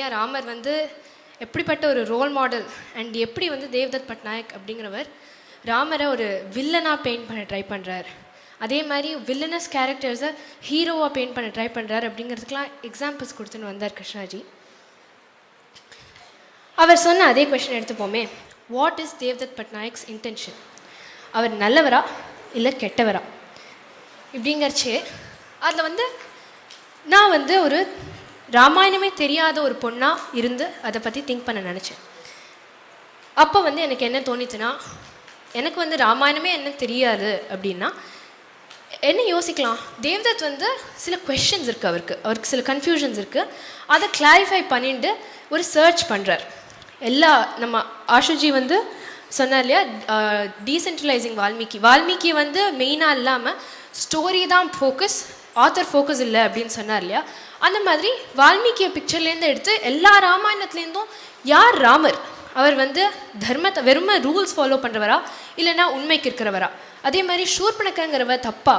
இல்லையா, ராமர் வந்து எப்படிப்பட்ட ஒரு ரோல் மாடல் அண்ட் எப்படி வந்து தேவ்தத் பட்நாயக் அப்படிங்கிறவர் ராமரை ஒரு வில்லனாக பெயிண்ட் பண்ண ட்ரை பண்ணுறார், அதே மாதிரி வில்லனஸ் கேரக்டர்ஸை ஹீரோவாக பெயிண்ட் பண்ண ட்ரை பண்ணுறார் அப்படிங்கிறதுக்கெலாம் எக்ஸாம்பிள்ஸ் கொடுத்துன்னு வந்தார் கிருஷ்ணாஜி. அவர் சொன்ன அதே கொஷின் எடுத்துப்போமே, what is Devdutt Pattanaik's intention? அவர் நல்லவரா இல்லை கெட்டவரா இப்படிங்கிறச்சே அதில் வந்து நான் வந்து ஒரு ராமாயணமே தெரியாத ஒரு பொண்ணாக இருந்து அதை பற்றி திங்க் பண்ண நினச்சேன். அப்போ வந்து எனக்கு என்ன தோணிச்சுன்னா, எனக்கு வந்து ராமாயணமே என்ன தெரியாது அப்படின்னா என்ன யோசிக்கலாம், தேவ்தத் வந்து சில கொஷின்ஸ் இருக்குது, அவருக்கு சில கன்ஃபியூஷன்ஸ் இருக்குது, அதை கிளாரிஃபை பண்ணிட்டு ஒரு சர்ச் பண்ணுறார். நம்ம ஆஷுஜி வந்து சொன்னார் இல்லையா, டீசென்ட்ரலைசிங் வால்மீகி வந்து மெயினாக இல்லாமல் ஸ்டோரி தான் ஃபோக்கஸ், ஆத்தர் ஃபோக்கஸ் இல்லை அப்படின்னு சொன்னார் இல்லையா. அந்த மாதிரி வால்மீகியை பிக்சர்லேருந்து எடுத்து எல்லா ராமாயணத்துலேருந்தும் யார் ராமர், அவர் வந்து தர்மத்தை வெறுமை ரூல்ஸ் ஃபாலோ பண்ணுறவரா இல்லைன்னா உண்மைக்கு இருக்கிறவரா, அதே மாதிரி சூர்பனகைங்கிறவர் தப்பா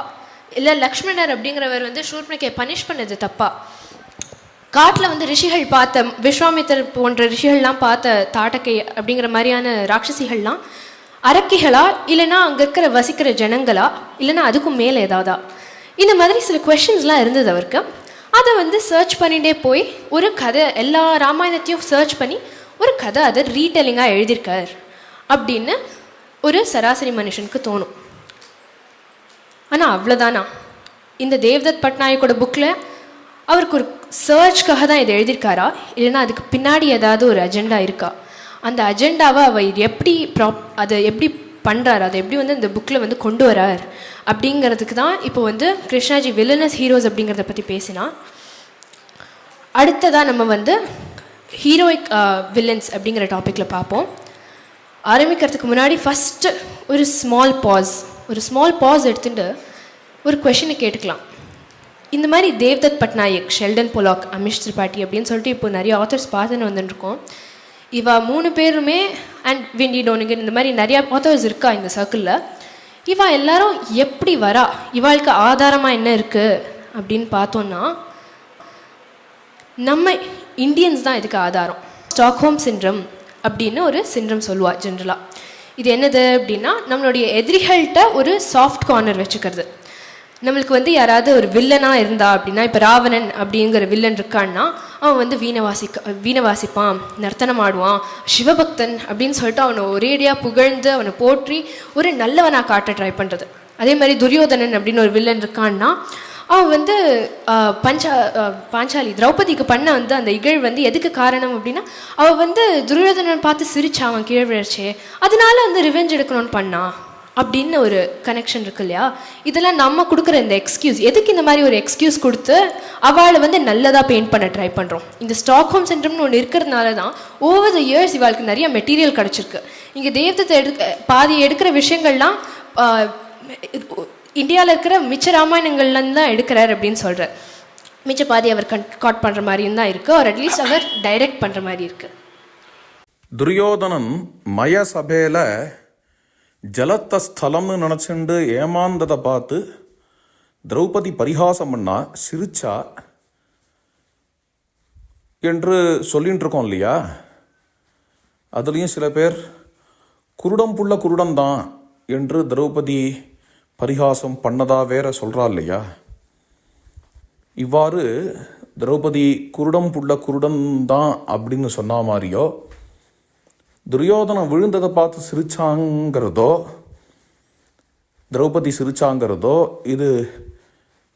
இல்லை லக்ஷ்மணர் அப்படிங்கிறவர் வந்து சூர்பனகையை பனிஷ் பண்ணது தப்பா, காட்டில் வந்து ரிஷிகள் பார்த்த விஸ்வாமித்தர் போன்ற ரிஷிகள்லாம் பார்த்த தாட்டக்கை அப்படிங்கிற மாதிரியான ராட்சசிகள்லாம் அரக்கிகளா இல்லைன்னா அங்கே இருக்கிற வசிக்கிற ஜனங்களா இல்லைன்னா அதுக்கும் மேலே ஏதாவதா, இந்த மாதிரி சில கொஷின்ஸ்லாம் இருந்தது அவருக்கு. அதை வந்து சர்ச் பண்ணிகிட்டே போய் ஒரு கதை, எல்லா ராமாயணத்தையும் சர்ச் பண்ணி ஒரு கதை அதை ரீடெல்லிங்காக எழுதியிருக்கார் அப்படின்னு ஒரு சராசரி மனுஷனுக்கு தோணும். ஆனால் அவ்வளோதானா? இந்த தேவ்தத் பட்நாயக்கோட புக்கில் அவருக்கு ஒரு சர்ச்காக தான் இதை எழுதியிருக்காரா இல்லைன்னா அதுக்கு பின்னாடி ஏதாவது ஒரு அஜெண்டா இருக்கா? அந்த அஜெண்டாவை அவர் எப்படி அதை எப்படி பண்ணுறாரு, அதை எப்படி வந்து இந்த புக்கில் வந்து கொண்டு வரார் அப்படிங்கிறதுக்கு தான் இப்போ வந்து கிருஷ்ணாஜி வில்லனஸ் ஹீரோஸ் அப்படிங்கிறத பற்றி பேசினா. அடுத்ததாக நம்ம வந்து ஹீரோயிக் வில்லன்ஸ் அப்படிங்கிற டாப்பிக்கில் பார்ப்போம். ஆரம்பிக்கிறதுக்கு முன்னாடி ஃபஸ்ட்டு ஒரு ஸ்மால் பாஸ் எடுத்துட்டு ஒரு கொஷினை கேட்டுக்கலாம். இந்த மாதிரி தேவ்தத் பட்நாயக், ஷெல்டன் பொலாக், அமிஷ் திரிபாட்டி அப்படின்னு சொல்லிட்டு இப்போ நிறைய ஆத்தர்ஸ் பார்த்துன்னு வந்துட்டுருக்கோம். இவ 3 பேருமே அண்ட் விண்டி டோனிகன் இந்த மாதிரி நிறையா ஆத்தர்ஸ் இருக்கா இந்த சர்க்கிளில். இவா எல்லாரும் எப்படி வரா, இவாளுக்கு ஆதாரமாக என்ன இருக்குது அப்படின்னு பார்த்தோன்னா நம்ம இந்தியன்ஸ் தான் இதுக்கு ஆதாரம். ஸ்டாக்ஹோம் சிண்ட்ரம் அப்படின்னு ஒரு சிண்ட்ரம் சொல்லுவாள் ஜென்ரலாக. இது என்னது அப்படின்னா, நம்மளுடைய எதிரிகள்கிட்ட ஒரு சாஃப்ட் கார்னர் வச்சுக்கிறது. நம்மளுக்கு வந்து யாராவது ஒரு வில்லனாக இருந்தா அப்படின்னா, இப்போ ராவணன் அப்படிங்கிற வில்லன் இருக்கான்னா அவன் வந்து வீணை வாசிப்பான், நர்த்தனம் ஆடுவான், சிவபக்தன் அப்படின்னு சொல்லிட்டு அவனை ஒரேடியாக புகழ்ந்து அவனை போற்றி ஒரு நல்லவனாக காட்ட ட்ரை பண்ணுறது. அதே மாதிரி துரியோதனன் அப்படின்னு ஒரு வில்லன் இருக்கான்னா அவன் வந்து பாஞ்சாலி திரௌபதிக்கு பண்ண வந்து அந்த இகழ் வந்து எதுக்கு காரணம் அப்படின்னா, அவள் வந்து துரியோதனன் பார்த்து சிரிச்சா அவன் கீழ் விழச்சே, அதனால வந்து ரிவெஞ்ச் எடுக்கணும்னு பண்ணா அப்படின்னு ஒரு கனெக்ஷன் இருக்கு இல்லையா. இதெல்லாம் நம்ம கொடுக்குற இந்த எக்ஸ்கியூஸ், எதுக்கு இந்த மாதிரி ஒரு எக்ஸ்கியூஸ் கொடுத்து அவளை வந்து நல்லதாக பெயிண்ட் பண்ண ட்ரை பண்ணுறோம். இந்த ஸ்டாக்ஹோம் சிண்ட்ரம்னு ஒன்று இருக்கிறதுனால தான் ஓவர் த இயர்ஸ் இவாளுக்கு நிறைய மெட்டீரியல் கிடச்சிருக்கு. இங்கே தேவ்தத்தை பாதி எடுக்கிற விஷயங்கள்லாம் இந்தியாவில் இருக்கிற மிச்ச ராமாயணங்கள்லேருந்து தான் எடுக்கிறார் அப்படின்னு சொல்கிறார். மிச்ச பாதி அவர் காட் பண்ணுற மாதிரியும் தான் இருக்குது, ஒரு அட்லீஸ்ட் அவர் டைரக்ட் பண்ணுற மாதிரி இருக்குது. துரியோதனன் மய சபையில் ஜலத்த ஸ்தலம்னு நினச்சிண்டு ஏமாந்ததை பார்த்து திரௌபதி பரிகாசம் பண்ணா, சிரிச்சா என்று சொல்லிட்டு இருக்கோம் இல்லையா. அதுலேயும் சில பேர் குருடம் புள்ள குருடம் தான் என்று திரௌபதி பரிகாசம் பண்ணதா வேற சொல்கிறா இல்லையா. இவ்வாறு திரௌபதி குருடம் புள்ள குருடம் தான் அப்படின்னு சொன்ன மாதிரியோ, துரியோதனம் விழுந்ததை பார்த்து சிரிச்சாங்கிறதோ திரௌபதி சிரிச்சாங்கிறதோ இது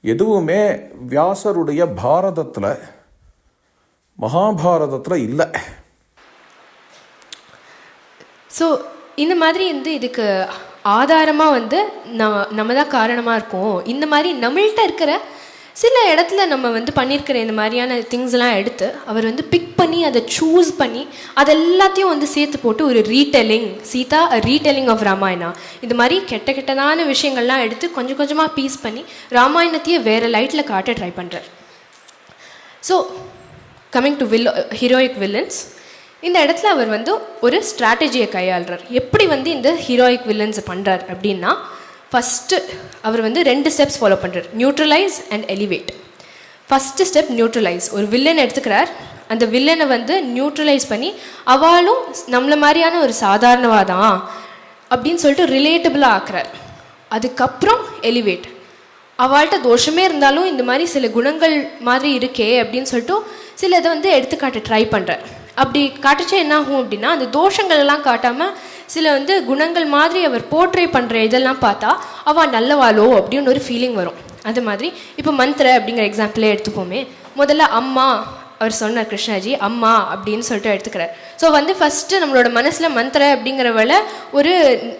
எதுவுமே வியாசருடைய பாரதத்தில் மகாபாரதத்தில் இல்லை. ஸோ இந்த மாதிரி வந்து இதுக்கு ஆதாரமாக வந்து நம்ம தான் காரணமாக இருக்கோம். இந்த மாதிரி நம்மள்கிட்ட இருக்கிற சில இடத்துல நம்ம வந்து பண்ணியிருக்கிற இந்த மாதிரியான திங்ஸ்லாம் எடுத்து அவர் வந்து பிக் பண்ணி அதை சூஸ் பண்ணி அது எல்லாத்தையும் வந்து சேர்த்து போட்டு ஒரு retelling, Sita retelling of Ramayana, இந்த மாதிரி கெட்டதான விஷயங்கள்லாம் எடுத்து கொஞ்சம் கொஞ்சமாக பீஸ் பண்ணி ராமாயணத்தையே வேறு லைட்டில் காட்ட ட்ரை பண்ணுறார். So coming to heroic villains, இந்த இடத்துல அவர் வந்து ஒரு ஸ்ட்ராட்டஜியை கையாளுறார். எப்படி வந்து இந்த ஹீரோயிக் வில்லன்ஸை பண்ணுறார் அப்படின்னா, ஃபஸ்ட்டு அவர் வந்து 2 ஸ்டெப்ஸ் ஃபாலோ பண்ணுறார், neutralise and elevate. First step neutralise. ஒரு வில்லன் எடுத்துக்கிறார், அந்த வில்லனை வந்து நியூட்ரலைஸ் பண்ணி அவளும் நம்மள மாதிரியான ஒரு சாதாரணவாதான் அப்படின்னு சொல்லிட்டு ரிலேட்டபிளாக ஆக்குறார். அதுக்கப்புறம் எலிவேட், அவள்கிட்ட தோஷமே இருந்தாலும் இந்த மாதிரி சில குணங்கள் மாதிரி இருக்கே அப்படின்னு சொல்லிட்டு சில இதை வந்து எடுத்துக்காட்ட ட்ரை பண்ணுறார். அப்படி காட்டுச்சே என்ன ஆகும் அப்படின்னா, அந்த தோஷங்கள் எல்லாம் காட்டாமல் சில வந்து குணங்கள் மாதிரி அவர் போர்ட்ரே பண்ணுற இதெல்லாம் பார்த்தா அவள் நல்லவாளோ அப்படின்னு ஒரு ஃபீலிங் வரும். அது மாதிரி இப்போ மந்த்ர அப்படிங்கிற எக்ஸாம்பிளே எடுத்துப்போமே. முதல்ல அம்மா, அவர் சொன்னார் கிருஷ்ணாஜி அம்மா அப்படின்னு சொல்லிட்டு எடுத்துக்கிறார். ஸோ வந்து ஃபஸ்ட்டு நம்மளோட மனசில் மந்த்ர அப்படிங்கிறவளை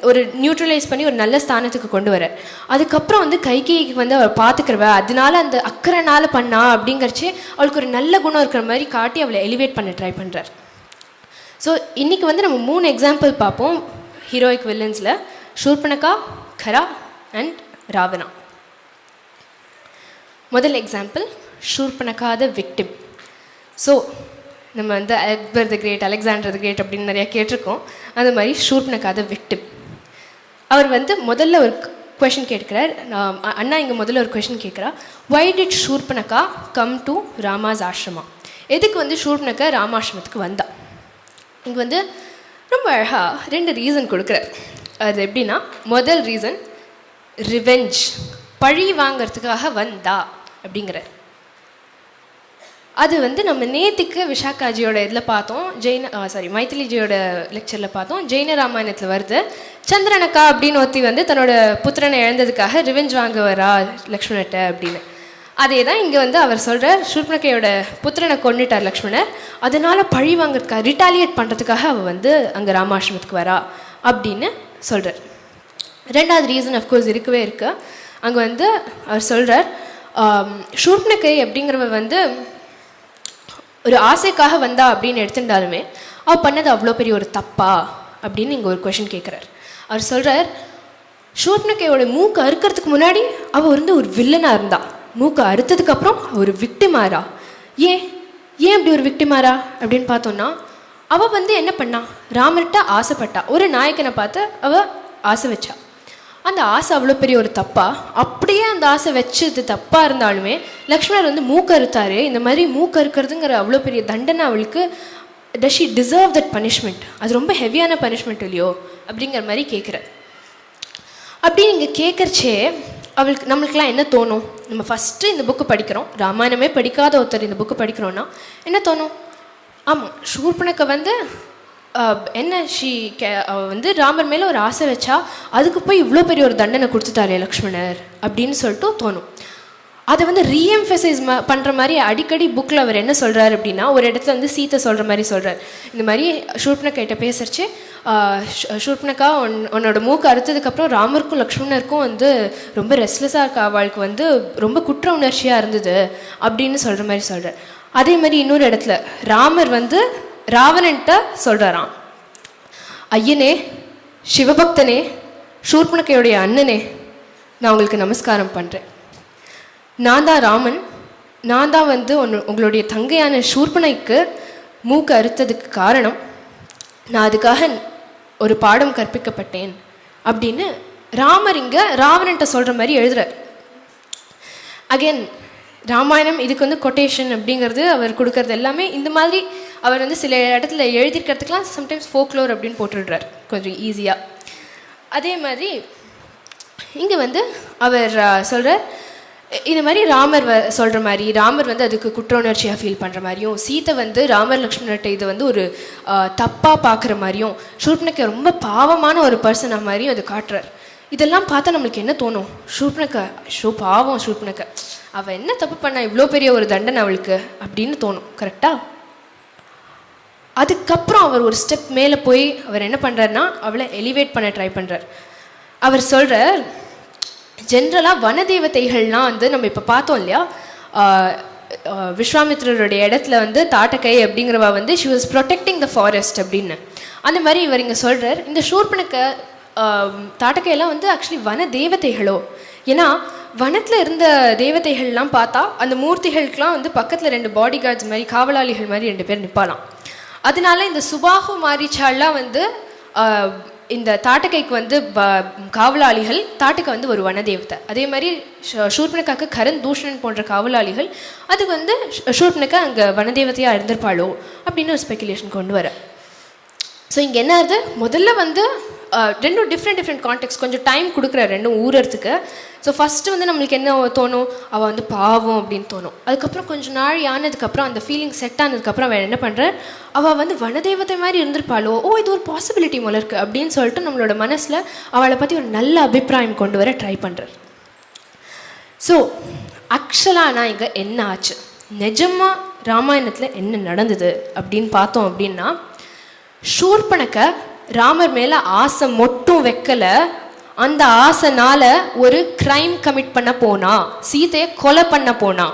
ஒரு நியூட்ரலைஸ் பண்ணி ஒரு நல்ல ஸ்தானத்துக்கு கொண்டு வர, அதுக்கப்புறம் வந்து கைகேயிக்கு வந்து அவர் பார்த்துக்கிறவ, அதனால அந்த அக்கறைனால பண்ணா அப்படிங்கிறச்சு அவளுக்கு ஒரு நல்ல குணம் இருக்கிற மாதிரி காட்டி அவளை எலிவேட் பண்ண ட்ரை பண்ணுறார். ஸோ இன்றைக்கி வந்து நம்ம 3 எக்ஸாம்பிள் பார்ப்போம் ஹீரோயிக் வில்லன்ஸில், ஷூர்பனகா, கரா அண்ட் ராவணா. முதல் example Shurpanakha the victim. So நம்ம வந்து Akbar the great, Alexander the great அப்படின்னு நிறையா கேட்டிருக்கோம். அது மாதிரி ஷூர்பனகா த விக்டிம். அவர் வந்து முதல்ல ஒரு கொஷின் கேட்குறார். அண்ணா இங்கே முதல்ல ஒரு கொஷின் கேட்குறா, why did Shurpanakha come to Rama's ashrama? எதுக்கு வந்து ஷூர்பனகா ராமாஷ்ரமத்துக்கு வந்தா? இங்கே வந்து ரொம்ப அழகாக 2 ரீசன் கொடுக்குறார். அது எப்படின்னா, முதல் ரீசன் ரிவெஞ்ச், பழி வாங்கிறதுக்காக வந்தா அப்படிங்கிறார். அது வந்து நம்ம நேத்திக்கு விஷாக்காஜியோட இதில் பார்த்தோம், மைத்திலிஜியோட லெக்சரில் பார்த்தோம். ஜெயின ராமாயணத்தில் வருது, சந்திரனக்கா அப்படின்னு ஒருத்தி வந்து தன்னோட புத்திரனை இழந்ததுக்காக ரிவெஞ்ச் வாங்க வரா லக்ஷ்மணர்கிட்ட அப்படின்னு. அதே தான் இங்கே வந்து அவர் சொல்கிறார், ஷூர்பனகையோட புத்திரனை கொண்டுட்டார் லக்ஷ்மணர், அதனால பழி வாங்கிறதுக்காக ரிட்டாலியேட் பண்ணுறதுக்காக அவள் வந்து அங்கே ராமாஷ்ரமத்துக்கு வரா அப்படின்னு சொல்கிறார். 2வது ரீசன் அஃப்கோர்ஸ் இருக்கவே இருக்கு. அங்கே வந்து அவர் சொல்கிறார், ஷூர்பனகை அப்படிங்கிறவ வந்து ஒரு ஆசைக்காக வந்தா அப்படின்னு எடுத்துட்டாலுமே அவள் பண்ணது அவ்வளோ பெரிய ஒரு தப்பா அப்படின்னு இங்கே ஒரு கொஷின் கேட்குறார். அவர் சொல்கிறார், ஷூர்பனகையோட மூக்கை அறுக்கிறதுக்கு முன்னாடி அவள் வந்து ஒரு வில்லனாக இருந்தா, மூக்கை அறுத்ததுக்கப்புறம் ஒரு விக்டிமாரா. ஏன் அப்படி ஒரு விக்டிமாரா அப்படின்னு பார்த்தோன்னா, அவள் வந்து என்ன பண்ணா, ராமர்கிட்ட ஆசைப்பட்டா, ஒரு நாயக்கனை பார்த்து அவள் ஆசை வச்சா. அந்த ஆசை அவ்வளோ பெரிய ஒரு தப்பா? அப்படியே அந்த ஆசை வச்சது தப்பாக இருந்தாலுமே லக்ஷ்மணர் வந்து மூக்க அறுத்தாரு, இந்த மாதிரி மூக்க அறுக்கிறதுங்கிற அவ்வளோ பெரிய தண்டனை அவளுக்கு, டஸ் ஷி டிசர்வ் தட் பனிஷ்மெண்ட்? அது ரொம்ப ஹெவியான பனிஷ்மெண்ட் இல்லையோ அப்படிங்கிற மாதிரி கேட்குற. அப்படி நீங்கள் கேட்குறச்சே நம்மளுக்கெல்லாம் என்ன தோணும்? நம்ம ஃபஸ்ட்டு இந்த புக்கு படிக்கிறோம், ராமாயணமே படிக்காத ஒருத்தர் இந்த புக்கு படிக்கிறோன்னா என்ன தோணும்? ஆமாம், ஷூர்பனகை வந்து என்ன வந்து ராமர் மேலே ஒரு ஆசை வச்சா, அதுக்கு போய் இவ்வளோ பெரிய ஒரு தண்டனை கொடுத்துட்டாரே லக்ஷ்மணர் அப்படின்னு சொல்லிட்டு தோணும். அதை வந்து ரீஎம்ஃபசைஸ் பண்ணுற மாதிரி அடிக்கடி புக்கில் அவர் என்ன சொல்கிறார் அப்படின்னா, ஒரு இடத்துல வந்து சீத்தை சொல்கிற மாதிரி சொல்கிறார். இந்த மாதிரி ஷூர்பனகைட்ட பேசுறச்சு, ஷூர்பனகா உன்னோட மூக்கு அறுத்ததுக்கப்புறம் ராமருக்கும் லக்ஷ்மணருக்கும் வந்து ரொம்ப ரெஸ்ட்லெஸ்ஸாக இருக்கா, அவளுக்கு வந்து ரொம்ப குற்ற உணர்ச்சியாக இருந்தது அப்படின்னு சொல்கிற மாதிரி சொல்கிறார். அதே மாதிரி இன்னொரு இடத்துல ராமர் வந்து ராவணன்ட்ட சொல்கிறாராம், ஐயனே, சிவபக்தனே, ஷூர்பனகையுடைய அண்ணனே, நான் உங்களுக்கு நமஸ்காரம் பண்ணுறேன். நான் தான் ராமன், நான் தான் வந்து உங்களுடைய தங்கையான ஷூர்பனகைக்கு மூக்கு அறுத்ததுக்கு காரணம், நான் அதுக்காக ஒரு பாடம் கற்பிக்கப்பட்டேன் அப்படின்னு ராமர் இங்கே ராவணன்ட்ட சொல்கிற மாதிரி எழுதுறார். அகெயின் ராமாயணம் இதுக்கு வந்து கொட்டேஷன் அப்படிங்கிறது அவர் கொடுக்கறது எல்லாமே இந்த மாதிரி அவர் வந்து சில இடத்துல எழுதியிருக்கிறதுக்கெலாம் சம்டைம்ஸ் ஃபோக்லோர் அப்படின்னு போட்டுடுறார் கொஞ்சம் ஈஸியாக. அதே மாதிரி இங்கே வந்து அவர் சொல்கிறார், இந்த மாதிரி ராமர் சொல்கிற மாதிரி ராமர் வந்து அதுக்கு குற்ற உணர்ச்சியாக ஃபீல் பண்ணுற மாதிரியும், சீத்தை வந்து ராமர் லக்ஷ்மணர்கிட்ட இதை வந்து ஒரு தப்பாக பார்க்குற மாதிரியும், ஷூர்பனகை ரொம்ப பாவமான ஒரு பர்சனாக மாதிரியும் அது காட்டுறார். இதெல்லாம் பார்த்தா நம்மளுக்கு என்ன தோணும்? ஷூர்பனகை பாவம், ஷூர்பனகை அவள் என்ன தப்பு பண்ணா, இவ்வளோ பெரிய ஒரு தண்டனை அவளுக்கு அப்படின்னு தோணும். கரெக்டாக? அதுக்கப்புறம் அவர் ஒரு ஸ்டெப் மேலே போய் அவர் என்ன பண்ணுறாருன்னா, அவளை எலிவேட் பண்ண ட்ரை பண்ணுறார். அவர் சொல்கிறார், ஜென்ரலாக வனதேவதைகள்லாம் வந்து நம்ம இப்போ பார்த்தோம் இல்லையா, விஸ்வாமித்ரருடைய இடத்துல வந்து தாட்டகை அப்படிங்கிறவ வந்து she was protecting the forest அப்படின்னு. அந்த மாதிரி இவர் இங்கே சொல்கிறார், இந்த ஷூர்பனகை தாட்டகையெல்லாம் வந்து ஆக்சுவலி வன தேவதைகளோ? ஏன்னா வனத்தில் இருந்த தேவதைகள்லாம் பார்த்தா அந்த மூர்த்திகளுக்கெலாம் வந்து பக்கத்தில் 2 பாடி கார்ட்ஸ் மாதிரி காவலாளிகள் மாதிரி 2 பேர் நிற்பாலாம். அதனால இந்த சுபாகு மாரிச்சாலாம் வந்து இந்த தாட்டகைக்கு வந்து காவலாளிகள், தாட்டகை வந்து ஒரு வனதேவதை. அதே மாதிரி ஷூர்பனக்காக்கு கரண் தூஷணன் போன்ற காவலாளிகள், அதுக்கு வந்து ஷூர்பனக்கா அங்கே வனதேவதையாக இருந்திருப்பாளோ அப்படின்னு ஒரு ஸ்பெகுலேஷன் கொண்டு வர. ஸோ இங்கே என்ன ஆகுது, முதல்ல வந்து ரெண்டும் டிஃப்ரெண்ட் கான்டெக்ட், கொஞ்சம் டைம் கொடுக்குற ரெண்டும் ஊறறதுக்கு. ஸோ ஃபஸ்ட்டு வந்து நம்மளுக்கு என்ன தோணும், அவள் வந்து பாவம் அப்படின்னு தோணும். அதுக்கப்புறம் கொஞ்சம் நாள் ஆனதுக்கப்புறம் அந்த ஃபீலிங் செட் ஆனதுக்கப்புறம் அவன் என்ன பண்ணுறார், அவள் வந்து வனதேவதை மாதிரி இருந்திருப்பாளோ, இது ஒரு பாசிபிலிட்டி போல இருக்குது அப்படின்னு சொல்லிட்டு நம்மளோட மனசில் அவளை பற்றி ஒரு நல்ல அபிப்பிராயம் கொண்டு வர ட்ரை பண்ணுறார். ஸோ ஆக்சுவலாக ஆனால் இங்கே என்ன ஆச்சு, நிஜமாக ராமாயணத்தில் என்ன நடந்தது அப்படின்னு பார்த்தோம் அப்படின்னா, ஷூர்பனக்கை ராமர் மேலே ஆசை மட்டும் வைக்கலை, அந்த ஆசைனால ஒரு கிரைம் கமிட் பண்ண போனா, சீதையை கொலை பண்ண போனா.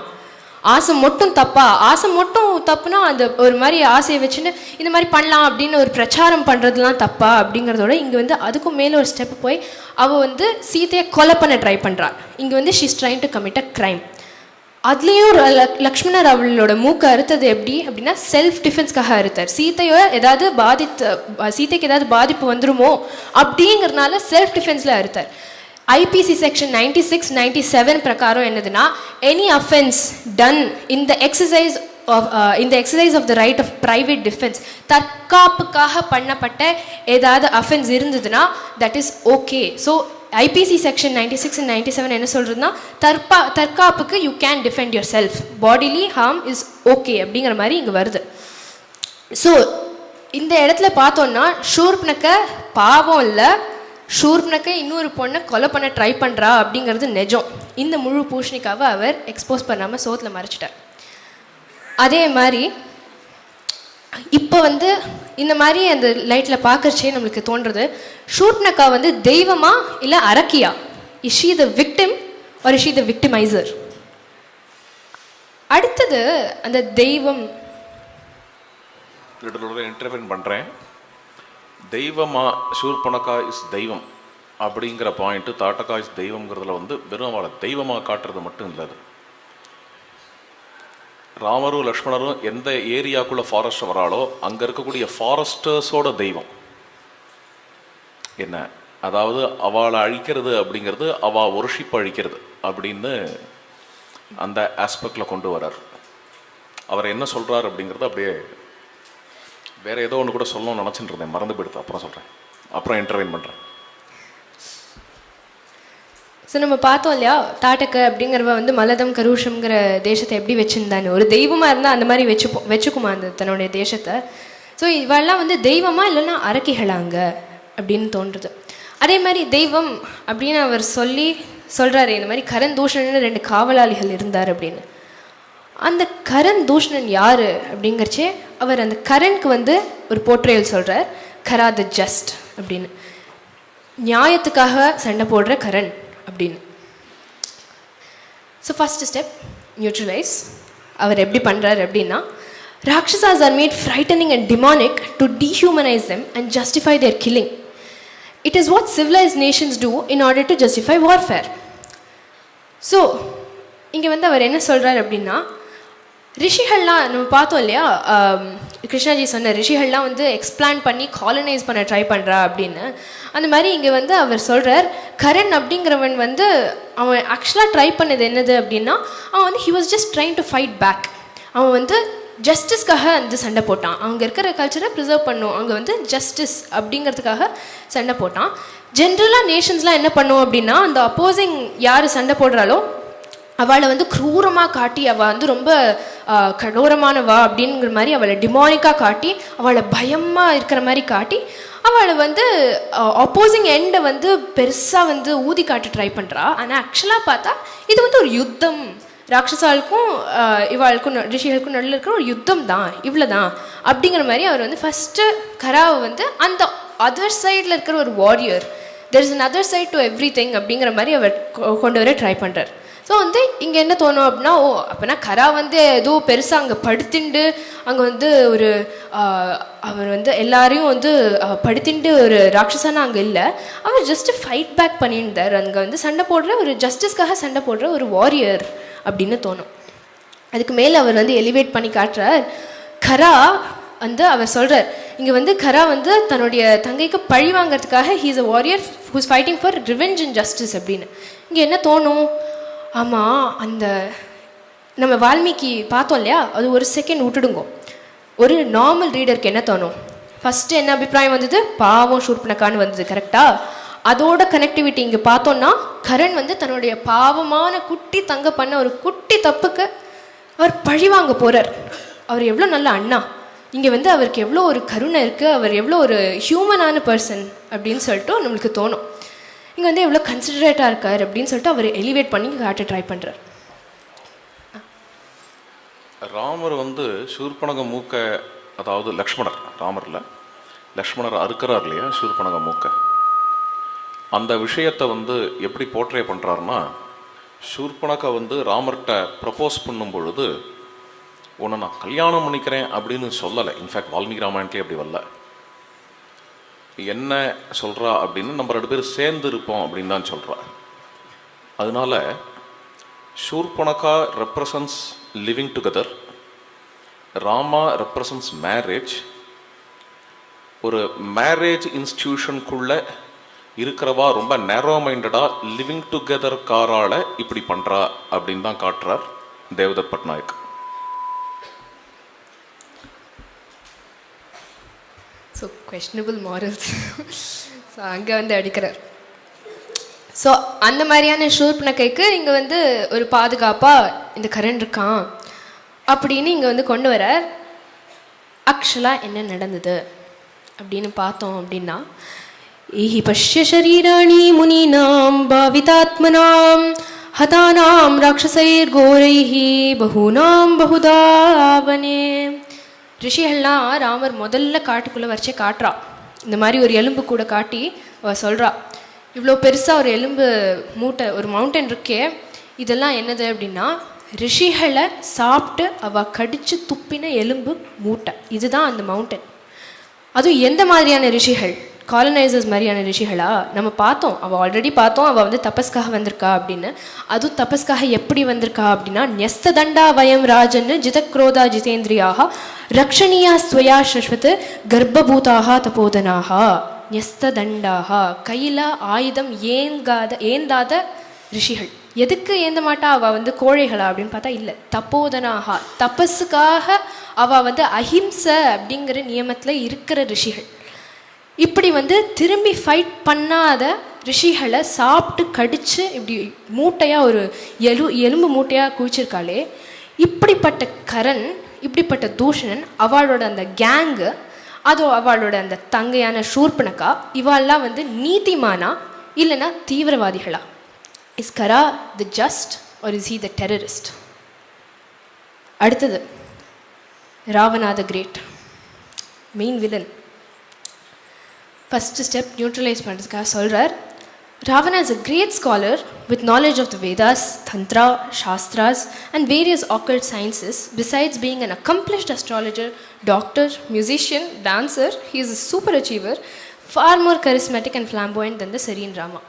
ஆசை மட்டும் தப்பா, ஆசை மட்டும் தப்புனா அந்த ஒரு மாதிரி ஆசையை வச்சுன்னு இந்த மாதிரி பண்ணலாம் அப்படின்னு ஒரு பிரச்சாரம் பண்ணுறதுலாம் தப்பா அப்படிங்கிறதோட இங்கே வந்து அதுக்கும் மேலே ஒரு ஸ்டெப் போய் அவள் வந்து சீதையை கொலை பண்ண ட்ரை பண்ணுறாள். இங்கே வந்து she's trying to commit a crime. அதுலேயும் லக்ஷ்மணர் அவளோட மூக்கை அறுத்தது எப்படி அப்படின்னா செல்ஃப் டிஃபென்ஸ்க்காக அறுத்தார். சீதைக்கு ஏதாவது பாதிப்பு வந்துருமோ அப்படிங்கிறதுனால செல்ஃப் டிஃபென்ஸில் அறுத்தார். ஐபிசி செக்ஷன் 96, 97 பிரகாரம் என்னதுன்னா, any offence done in the exercise of the right of private defence, தற்காப்புக்காக பண்ணப்பட்ட ஏதாவது அஃபென்ஸ் இருந்ததுன்னா that is okay. So IPC section 96 and 97 என்ன சொல்கிறதுனா, தற்காப்புக்கு you can defend yourself, bodily harm is okay அப்படிங்கிற மாதிரி இங்கே வருது. ஸோ இந்த இடத்துல பார்த்தோன்னா ஷூர்பனக்கை பாவம் இல்லை, ஷூர்பனக்கை இன்னொரு பொண்ணை கொலை பண்ண ட்ரை பண்ணுறா அப்படிங்கிறது நிஜம். இந்த முழு பூஷணிக்காவை அவர் எக்ஸ்போஸ் பண்ணாமல் சோத்தில் மறைச்சிட்டார். அதே மாதிரி இப்போ வந்து இந்த மாதிரி அந்த லைட்டில் பார்க்கறச்சே நம்மளுக்கு தோன்றது, ஷூர்பனக்கா வந்து தெய்வமா இல்லை அரக்கியா? Is she the victim or is she the victimiser? அடுத்தது அந்த தெய்வம் இன்டர்வென் பண்ணுறேன். தெய்வமா ஷூர்பனக்கா இஸ் தெய்வம் அப்படிங்கிற பாயிண்ட்டு, தாட்டகா இஸ் தெய்வங்கிறதுல வந்து வெறும் அவளை தெய்வமாக காட்டுறது மட்டும் இல்லை. ராமரும் லக்ஷ்மணரும் எந்த ஏரியாக்குள்ளே ஃபாரஸ்ட் வராளோ அங்கே இருக்கக்கூடிய ஃபாரஸ்டர்ஸோட தெய்வம் என்ன, அதாவது அவளை அழிக்கிறது அப்படிங்கிறது அவள் ஒர்ஷிப் அழிக்கிறது அப்படின்னு அந்த ஆஸ்பெக்டில் கொண்டு வரார். அவர் என்ன சொல்கிறார் அப்படிங்கிறது அப்படியே வேறு ஏதோ ஒன்று கூட சொல்லணும்னு நினச்சிட்டு இருந்தேன், மறந்து போயிடுது. அப்புறம் சொல்கிறேன், அப்புறம் இன்டர்வைன் பண்ணுறேன். ஸோ நம்ம பார்த்தோம் இல்லையா, தாட்டக்கை அப்படிங்கிறவ வந்து மலதம் கருஷம்ங்கிற தேசத்தை எப்படி வச்சுருந்தான்னு. ஒரு தெய்வமாக இருந்தால் அந்த மாதிரி வச்சுக்குமா அந்த தன்னுடைய தேசத்தை? ஸோ இவெல்லாம் வந்து தெய்வமாக இல்லைன்னா அரக்கிகளாங்க அப்படின்னு தோன்றுது. அதே மாதிரி தெய்வம் அப்படின்னு அவர் சொல்கிறாரு, இந்த மாதிரி கரண் தூஷணன் 2 காவலாளிகள் இருந்தார் அப்படின்னு. அந்த கரண் தூஷணன் யார் அப்படிங்கிறச்சே அவர் அந்த கரனுக்கு வந்து ஒரு போர்ட்ரேயல் சொல்கிறார், கரா த ஜஸ்ட் அப்படின்னு, நியாயத்துக்காக சண்டை போடுற கரண் அப்படின்னு. So first step neutralise. அவர் எப்படி பண்ணுறாரு அப்படின்னா, rakshasas are made frightening and demonic to dehumanise them and justify their killing. It is what civilised nations do in order to justify warfare. So இங்கே வந்து அவர் என்ன சொல்கிறார் அப்படின்னா, ரிஷிகள்லாம் நம்ம பார்த்தோம் இல்லையா, கிருஷ்ணாஜி சொன்ன ரிஷிகள்லாம் வந்து எக்ஸ்பிளான் பண்ணி காலனைஸ் பண்ண ட்ரை பண்ணுறா அப்படின்னு. அந்த மாதிரி இங்கே வந்து அவர் சொல்கிறார், கரண் அப்படிங்கிறவன் வந்து அவன் ஆக்சுவலாக ட்ரை பண்ணது என்னது அப்படின்னா, அவன் வந்து he was just trying to fight back. அவன் வந்து ஜஸ்டிஸ்க்காக வந்து சண்டை போட்டான். அவங்க இருக்கிற கல்ச்சரை ப்ரிசர்வ் பண்ணும், அங்கே வந்து ஜஸ்டிஸ் அப்படிங்கிறதுக்காக சண்டை போட்டான். ஜென்ரலாக நேஷன்ஸ்லாம் என்ன பண்ணும் அப்படின்னா, அந்த அப்போசிங் யார் சண்டை போடுறாலோ அவளை வந்து க்ரூரமாக காட்டி, அவள் வந்து ரொம்ப கடோரமானவா அப்படிங்கிற மாதிரி அவளை டிமானிக்காக காட்டி, அவளை பயமாக இருக்கிற மாதிரி காட்டி, அவளை வந்து அப்போசிங் எண்டை வந்து பெருசாக வந்து ஊதி காட்டி ட்ரை பண்ணுறா. ஆனால் ஆக்சுவலாக பார்த்தா இது வந்து ஒரு யுத்தம், ராட்சசாளுக்கும் இவாளுக்கும் ரிஷிகளுக்கும் நடுவில் இருக்கிற ஒரு யுத்தம் தான், இவ்வளோ தான் அப்படிங்கிற மாதிரி அவர் வந்து ஃபஸ்ட்டு கராவை வந்து அந்த அதர் சைடில் இருக்கிற ஒரு warrior, there is another side to everything அப்படிங்கிற மாதிரி அவர் கொண்டு வர ட்ரை பண்ணுறார். ஸோ வந்து இங்கே என்ன தோணும் அப்படின்னா, அப்போனா கரா வந்து ஏதோ பெருசாக அங்கே படுத்திண்டு அங்கே வந்து ஒரு அவர் வந்து எல்லாரையும் வந்து படுத்திண்டு ஒரு ராட்சசானா அங்கே இல்லை, அவர் ஜஸ்ட்டு ஃபைட் பேக் பண்ணியிருந்தார். அங்கே வந்து சண்டை போடுற ஒரு ஜஸ்டிஸ்க்காக சண்டை போடுற ஒரு வாரியர் அப்படின்னு தோணும். அதுக்கு மேலே அவர் வந்து எலிவேட் பண்ணி காட்டுறார், கரா வந்து அவர் சொல்கிறார், இங்கே வந்து கரா வந்து தன்னுடைய தங்கைக்கு பழி வாங்கிறதுக்காக he is a warrior who's fighting for revenge and justice அப்படின்னு. இங்கே என்ன தோணும், ஆமாம் அந்த நம்ம வால்மீகி பார்த்தோம் இல்லையா, அது ஒரு செகண்ட் விட்டுடுங்க. ஒரு நார்மல் ரீடருக்கு என்ன தோணும், ஃபஸ்ட்டு என்ன அபிப்பிராயம் வந்தது, பாவம் சூர்பனகான்னு வந்தது கரெக்டாக. அதோட கனெக்டிவிட்டி இங்கே பார்த்தோன்னா கரண் வந்து தன்னுடைய பாவமான குட்டி தங்க பண்ண ஒரு குட்டி தப்புக்கு அவர் பழி வாங்க போகிறார். அவர் எவ்வளோ நல்ல அண்ணா, இங்கே வந்து அவருக்கு எவ்வளோ ஒரு கருணை இருக்குது, அவர் எவ்வளோ ஒரு ஹியூமனான பர்சன் அப்படின்னு சொல்லிட்டு நம்மளுக்கு தோணும். இங்கே வந்து எவ்வளோ கன்சிடரேட்டாக இருக்கார் அப்படின்னு சொல்லிட்டு அவர் எலிவேட் பண்ணி காட்ட ட்ரை பண்ணுறார். ராமர் வந்து சூர்பனக மூக்க, அதாவது லக்ஷ்மணர், ராமரில் லக்ஷ்மணர் அறுக்கிறார் இல்லையா சூர்பனக மூக்க, அந்த விஷயத்தை வந்து எப்படி போர்ட்ரே பண்ணுறாருன்னா, சூர்பனக வந்து ராமர்கிட்ட ப்ரப்போஸ் பண்ணும் பொழுது உன்னை நான் கல்யாணம் பண்ணிக்கிறேன் அப்படின்னு சொல்லலை. இன்ஃபேக்ட் வால்மீகி ராமாயணத்துலேயே அப்படி வரல. என்ன சொல்கிறா அப்படின்னு, நம்ம 2 பேரும் சேர்ந்து இருப்போம் அப்படின்னு தான் சொல்கிறா. அதனால Surpanakha represents living together, Rama represents marriage. ஒரு மேரேஜ் இன்ஸ்டிடியூஷனுக்குள்ளே இருக்கிறவா ரொம்ப நேரோ மைண்டடாக லிவிங் டுகெதர் காரால் இப்படி பண்ணுறா அப்படின்னு தான் காட்டுறார் Devdutt Patnaik. So questionable morals. So அங்கே வந்து அடிக்கிறார். ஸோ அந்த மாதிரியான சூர்பனகைக்கு இங்கே வந்து ஒரு பாதுகாப்பாக இந்த கரண் இருக்கான் அப்படின்னு இங்கே வந்து கொண்டு வரார். ஆக்சுவலாக என்ன நடந்தது அப்படின்னு பார்த்தோம் அப்படின்னா, ஏஹி பஷ்ய ஷரீராணி முனீனாம் பாவிதாத்மனாம் ஹதானாம் ராட்சசைர் கோரைஹி பஹூனாம் பஹுதாவனே. ரிஷிகள்லாம் ராமர் முதல்ல காட்டுக்குள்ளே வரைச்சே காட்டுறா. இந்த மாதிரி ஒரு எலும்பு கூட காட்டி அவள் சொல்கிறா, இவ்வளோ பெருசாக ஒரு எலும்பு மூட்டை, ஒரு மவுண்டன் இருக்கே, இதெல்லாம் என்னது அப்படின்னா ரிஷிகளை சாப்பிட்டு அவள் கடித்து துப்பின எலும்பு மூட்டை, இதுதான் அந்த மவுண்டன். அதுவும் எந்த மாதிரியான ரிஷிகள், காலனைசர்ஸ் மாதிரியான ரிஷிகளா? நம்ம பார்த்தோம், அவள் ஆல்ரெடி பார்த்தோம், அவள் வந்து தபஸ்க்காக வந்திருக்கா அப்படின்னு. அதுவும் தபஸ்க்காக எப்படி வந்திருக்கா அப்படின்னா, ன்யஸ்த தண்டா வயம் ராஜன்னு ஜிதக்ரோதா ஜிதேந்திரியாக ரக்ஷணியா ஸ்வயா சஸ்வத் கர்ப்பபூதாக தபோதனாக. ன்யஸ்த தண்டாக, கையில் ஆயுதம் ஏந்தாத ரிஷிகள். எதுக்கு ஏந்த மாட்டா அவள் வந்து கோழைகளா அப்படின்னு பார்த்தா இல்லை, தப்போதனாக, தபஸுக்காக அவள் வந்து அஹிம்சை அப்படிங்கிற நியமத்தில் இருக்கிற ரிஷிகள். இப்படி வந்து திரும்பி ஃபைட் பண்ணாத ரிஷிகளை சாப்பிட்டு கடித்து இப்படி மூட்டையாக ஒரு எலும்பு மூட்டையாக குவிச்சிருக்காளே, இப்படிப்பட்ட கரண், இப்படிப்பட்ட தூஷணன், அவளோட அந்த கேங்கு, அதோ அவளோட அந்த தங்கையான சூர்பனகா, இவாளெல்லாம் வந்து நீதிமானா இல்லைன்னா தீவிரவாதிகளா? Is Khara the just or is he the terrorist? அடுத்தது Ravana the great, main villain. First step neutralise பண்ணுறதுக்காக சொல்கிறார், Ravana is a great scholar with knowledge of the Vedas, Tantra, Shastras and various occult sciences. Besides being an accomplished astrologer, doctor, musician, dancer, he is a super achiever, far more charismatic and flamboyant than the serene Rama.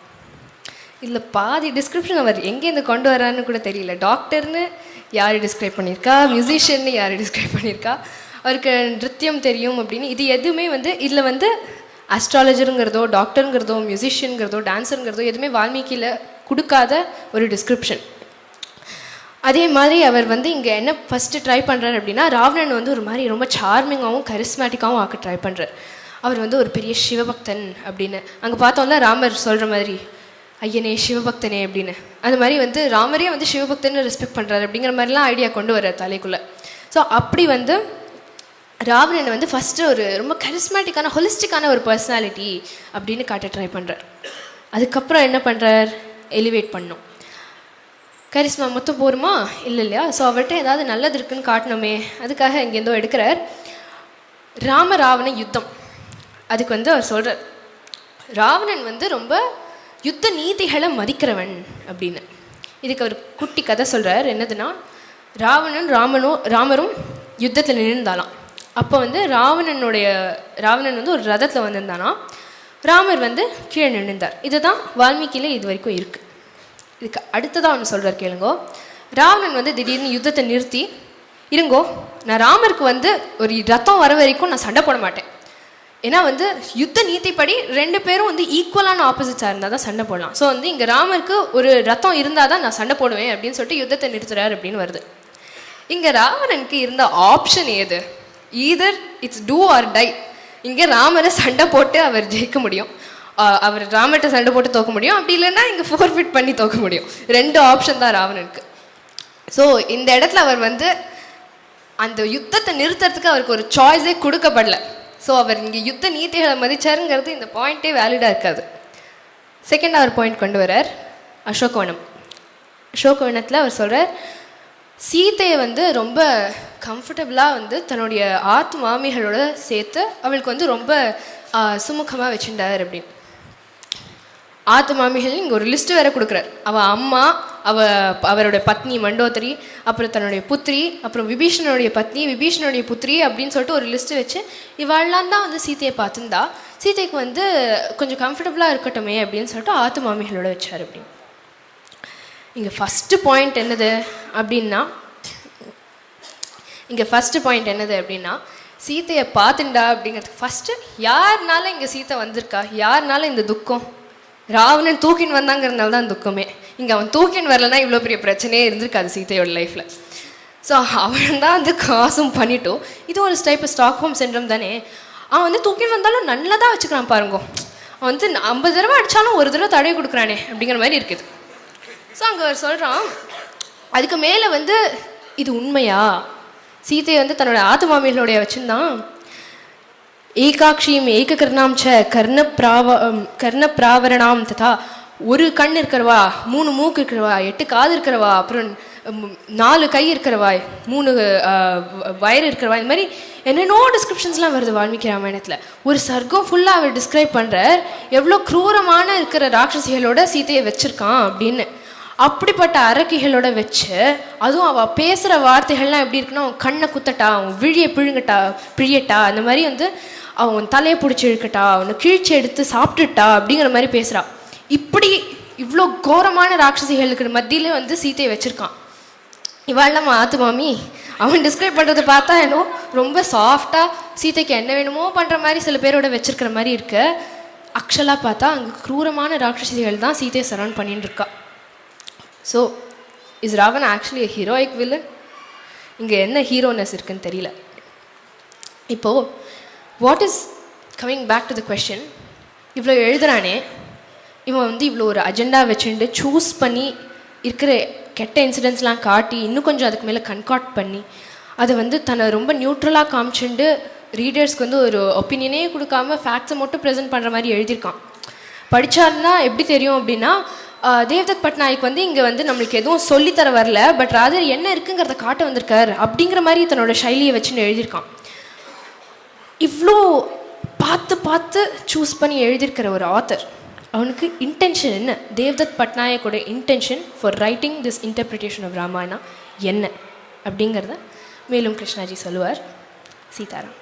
இதில் பாதி description அவர் எங்கேருந்து கொண்டு வரான்னு கூட தெரியல. டாக்டர்னு யார் describe பண்ணியிருக்கா, மியூசிஷியன்னு யார் டிஸ்கிரைப் பண்ணியிருக்கா, அவருக்கு நிருத்தியம் தெரியும் அப்படின்னு. இது எதுவுமே வந்து இதில் வந்து அஸ்ட்ராலஜருங்கிறதோ டாக்டருங்கிறதோ மியூசிஷியனுங்கிறதோ டான்ஸருங்கிறதோ எதுவுமே வால்மீகியில் கொடுக்காத ஒரு டிஸ்கிரிப்ஷன். அதே மாதிரி அவர் வந்து இங்கே என்ன ஃபஸ்ட்டு ட்ரை பண்ணுறாரு அப்படின்னா, ராவணன் வந்து ஒரு மாதிரி ரொம்ப சார்மிங்காகவும் கரிஸ்மேட்டிக்காகவும் ஆக்க ட்ரை பண்ணுறார். அவர் வந்து ஒரு பெரிய சிவபக்தன் அப்படின்னு. அங்கே பார்த்தோம்ல ராமர் சொல்கிற மாதிரி, ஐயனே சிவபக்தனே அப்படின்னு. அந்த மாதிரி வந்து ராமரே வந்து சிவபக்தன்னு ரெஸ்பெக்ட் பண்ணுறாரு அப்படிங்கிற மாதிரிலாம் ஐடியா கொண்டு வர்றார் தலைக்குள்ளே. ஸோ அப்படி வந்து ராவணன் வந்து ஃபஸ்ட்டு ஒரு ரொம்ப கரிஸ்மேட்டிக்கான ஹொலிஸ்டிக்கான ஒரு பர்சனாலிட்டி அப்படின்னு காட்ட ட்ரை பண்ணுறார். அதுக்கப்புறம் என்ன பண்ணுறார், எலிவேட் பண்ணும். கரிஸ்மா மொத்தம் போருமா இல்லை இல்லையா? ஸோ அவர்கிட்ட ஏதாவது நல்லது இருக்குன்னு காட்டணுமே, அதுக்காக எங்கேருந்தோ எடுக்கிறார். ராவண யுத்தம். அதுக்கு வந்து அவர் சொல்கிறார், ராவணன் வந்து ரொம்ப யுத்த நீதிகளை மதிக்கிறவன் அப்படின்னு. இதுக்கு அவர் குட்டி கதை சொல்கிறார். என்னதுன்னா, ராமரும் யுத்தத்தில் நின்றுந்தாலாம். அப்போ வந்து ராவணன் வந்து ஒரு ரதத்தில் வந்திருந்தானா, ராமர் வந்து கீழே நின்றுந்தார். இதுதான் வால்மீகியில் இது வரைக்கும் இருக்குது. இதுக்கு அடுத்ததாக ஒன்று சொல்கிறார் கேளுங்கோ. ராவணன் வந்து திடீர்னு யுத்தத்தை நிறுத்தி இருங்கோ, நான் ராமருக்கு வந்து ஒரு ரத்தம் வர வரைக்கும் நான் சண்டை போட மாட்டேன். ஏன்னா வந்து யுத்த நீதிப்படி 2 பேரும் வந்து ஈக்குவலான ஆப்போசிட்ஸாக இருந்தால் தான் சண்டை போடலாம். ஸோ வந்து இங்கே ராமருக்கு ஒரு ரத்தம் இருந்தால் தான் நான் சண்டை போடுவேன் அப்படின்னு சொல்லிட்டு யுத்தத்தை நிறுத்துறாரு அப்படின்னு வருது. இங்கே ராவணனுக்கு இருந்த ஆப்ஷன் ஏது? Either it's do or die. இங்கே ராமரை சண்டை போட்டு அவர் ஜெயிக்க முடியும், அவர் ராமர்கிட்ட சண்டை போட்டு தோக்க முடியும், அப்படி இல்லைன்னா இங்கே ஃபோர்ஃபிட் பண்ணி தோக்க முடியும். 2 ஆப்ஷன் தான் ராவணனுக்கு. ஸோ இந்த இடத்துல அவர் வந்து அந்த யுத்தத்தை நிறுத்துறதுக்கு அவருக்கு ஒரு சாய்ஸே கொடுக்கப்படல. ஸோ அவர் இங்கே யுத்த நீதிகளை மதிச்சாருங்கிறது இந்த பாயிண்ட்டே வேலிடாக இருக்காது. செகண்ட் அவர் பாயிண்ட் கொண்டு வரார் அசோகவனம். அசோகவனத்தில் அவர் சொல்கிறார், சீதையை வந்து ரொம்ப கம்ஃபர்டபுளாக வந்து தன்னுடைய ஆத்து மாமிகளோட சேர்த்து அவளுக்கு வந்து ரொம்ப சுமுகமாக வச்சுட்டார் அப்படின்னு. ஆத்து மாமிகள் இங்கே ஒரு லிஸ்ட்டு வேற கொடுக்குறார். அவள் அம்மா, அவரோட பத்னி மண்டோதரி, அப்புறம் தன்னுடைய புத்திரி, அப்புறம் விபீஷணனுடைய பத்னி, விபீஷணனுடைய புத்திரி அப்படின்னு சொல்லிட்டு ஒரு லிஸ்ட்டு வச்சு இவாள்லாம் தான் வந்து சீதையை பார்த்துருந்தா சீதைக்கு வந்து கொஞ்சம் கம்ஃபர்டபுளாக இருக்கட்டுமே அப்படின்னு சொல்லிட்டு ஆத்து மாமிகளோட வச்சார் அப்படின்னு. இங்கே ஃபஸ்ட்டு பாயிண்ட் என்னது அப்படின்னா சீதையை பார்த்துண்டா அப்படிங்கிறதுக்கு ஃபஸ்ட்டு யாருனால இங்கே சீதை வந்திருக்கா, யாருனால இந்த துக்கம்? ராவணன் தூக்கின்னு வந்தாங்கிறதுனால தான் துக்கமே. இங்கே அவன் தூக்கின்னு வரலன்னா இவ்வளோ பெரிய பிரச்சனையே இருந்திருக்காது சீதையோட லைஃப்பில். ஸோ அவன் தான் வந்து காசும் பண்ணிட்டோம். இது ஒரு டைப் ஸ்டாக்ஹோம் சிண்ட்ரோம் தானே. அவன் வந்து தூக்கின்னு வந்தாலும் நல்லா தான் வச்சுக்கிறான் பாருங்க. அவன் வந்து 50 தடவை அடித்தாலும் ஒரு தடவை தடவை கொடுக்குறானே அப்படிங்கிற மாதிரி இருக்குது. ஸோ அங்கே அவர் சொல்கிறான், அதுக்கு மேலே வந்து இது உண்மையா? சீதையை வந்து தன்னோட ஆத்து மாமிகளுடைய வச்சுருந்தான். ஏகாட்சியும் ஏககர்ணாம் ச கர்ணப்பிராவரணாம் ததா, ஒரு கண் இருக்கிறவா, 3 மூக்கு இருக்கிறவா, 8 காது இருக்கிறவா, அப்புறம் 4 கை இருக்கிறவா, 3 வயறு இருக்கிறவா, இந்த மாதிரி என்னென்னோ டிஸ்கிரிப்ஷன்ஸ்லாம் வருது வால்மீகி ராமாயணத்தில். ஒரு சர்க்கம் ஃபுல்லாக அவர் டிஸ்கிரைப் பண்ணுறார் எவ்வளோ க்ரூரமான இருக்கிற ராட்சசிகளோட சீதையை வச்சுருக்கான் அப்படின்னு. அப்படிப்பட்ட அரக்கிகளோட வச்சு, அதுவும் அவள் பேசுகிற வார்த்தைகள்லாம் எப்படி இருக்குன்னா, அவன் கண்ணை குத்தட்டா, அவன் விழியை பிழியட்டா, அந்த மாதிரி வந்து அவன் தலையை பிடிச்சி இழுக்கட்டா, அவனை கிழிச்சு எடுத்து சாப்பிட்டுட்டா அப்படிங்கிற மாதிரி பேசுகிறான். இப்படி இவ்வளோ கோரமான ராட்சசிகளுக்கு மத்தியிலே வந்து சீதையை வச்சுருக்கான். இவாள் நம்ம ஆத்து மாமி அவன் டிஸ்கிரைப் பண்ணுறதை பார்த்தா ஏன்னோ ரொம்ப சாஃப்டாக சீதைக்கு என்ன வேணுமோ பண்ணுற மாதிரி சில பேரோட வச்சுருக்கிற மாதிரி இருக்கு. ஆக்சுவலாக பார்த்தா அங்கே க்ரூரமான ராட்சசிகள் தான் சீதையை சரௌண்ட் பண்ணிட்டு இருக்கா. So is Ravan actually a heroic villain? இங்கே என்ன ஹீரோனஸ் இருக்குன்னு தெரியல. இப்போது what is coming back to the question, இவ்வளோ எழுதுறானே இவன் வந்து இவ்வளோ ஒரு அஜெண்டா வச்சுட்டு சூஸ் பண்ணி இருக்கிற கெட்ட இன்சிடென்ட்ஸ்லாம் காட்டி இன்னும் கொஞ்சம் அதுக்கு மேலே கன்காட் பண்ணி அதை வந்து தன்னை ரொம்ப நியூட்ரலாக காமிச்சுட்டு ரீடர்ஸ்க்கு வந்து ஒரு ஒப்பீனியனே கொடுக்காம ஃபேக்ட்ஸை மட்டும் ப்ரெசென்ட் பண்ணுற மாதிரி எழுதியிருக்கான். படித்தாருன்னா எப்படி தெரியும் அப்படின்னா, தேவ்தத் பட்நாயக் வந்து இங்கே வந்து நம்மளுக்கு எதுவும் சொல்லித்தர வரல, பட் ராதர் என்ன இருக்குங்கிறத காட்ட வந்திருக்கார் அப்படிங்கிற மாதிரி தன்னோட சைலியை வச்சுன்னு எழுதியிருக்கான். இவ்வளோ பார்த்து சூஸ் பண்ணி எழுதியிருக்கிற ஒரு ஆத்தர், அவனுக்கு இன்டென்ஷன் என்ன? தேவ்தத் பட்நாயக்கோட intention for writing this interpretation of Ramayana என்ன அப்படிங்கிறத மேலும் கிருஷ்ணாஜி சொல்லுவார். சீதாராம்.